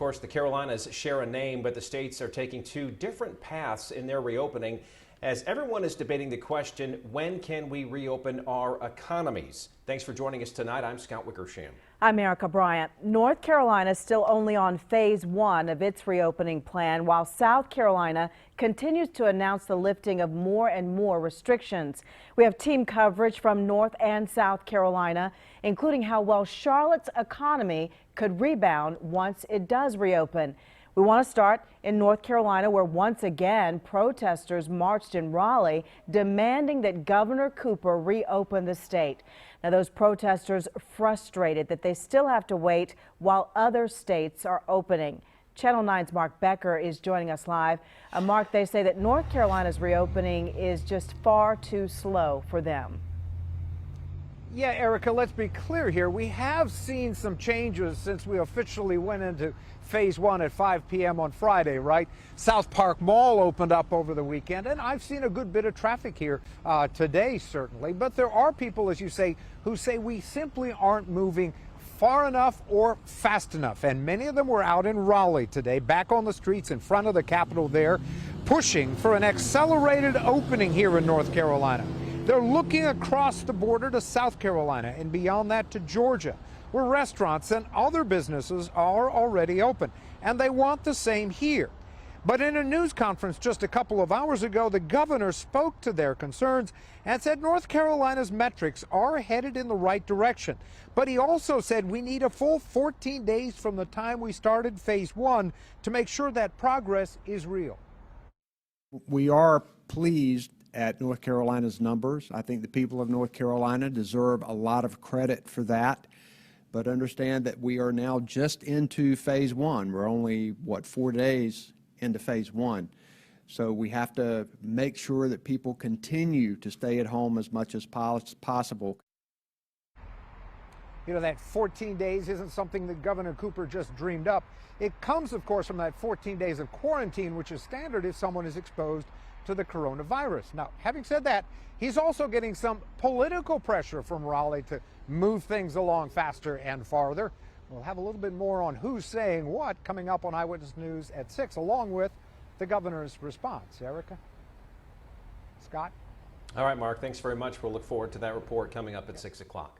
course, the Carolinas share a name, but the states are taking two different paths in their reopening as everyone is debating the question, when can we reopen our economies? Thanks for joining us tonight. I'm Scott Wickersham. I'm Erica Bryant. North Carolina is still only on phase 1 of its reopening plan, while South Carolina continues to announce the lifting of more and more restrictions. We have team coverage from North and South Carolina, including how well Charlotte's economy could rebound once it does reopen. We want to start in North Carolina, where once again protesters marched in Raleigh demanding that Governor Cooper reopen the state. Now, those protesters frustrated that they still have to wait while other states are opening. Channel 9's Mark Becker is joining us live. Mark, they say that North Carolina's reopening is just far too slow for them. Yeah, Erica, let's be clear here. We have seen some changes since we officially went into phase 1 at 5 p.m. on Friday, right? SOUTHPARK Mall opened up over the weekend, and I've seen a good bit of traffic here today, certainly. But there are people, as you say, who say we simply aren't moving far enough or fast enough. And many of them were out in Raleigh today, back on the streets in front of the Capitol there, pushing for an accelerated opening here in North Carolina. They're looking across the border to South Carolina and beyond that to Georgia, where restaurants and other businesses are already open. And they want the same here. But in a news conference just a couple of hours ago, the governor spoke to their concerns and said North Carolina's metrics are headed in the right direction. But he also said we need a full 14 days from the time we started phase 1 to make sure that progress is real. We are pleased at North Carolina's numbers. I think the people of North Carolina deserve a lot of credit for that. But understand that we are now just into phase 1. We're only, 4 days into phase 1. So we have to make sure that people continue to stay at home as much as possible. You know, that 14 days isn't something that Governor Cooper just dreamed up. It comes, of course, from that 14 days of quarantine, which is standard if someone is exposed to the coronavirus. Now, having said that, he's also getting some political pressure from Raleigh to move things along faster and farther. We'll have a little bit more on who's saying what coming up on Eyewitness News at 6, along with the governor's response. Erica? Scott? All right, Mark, thanks very much. We'll look forward to that report coming up at 6 o'clock.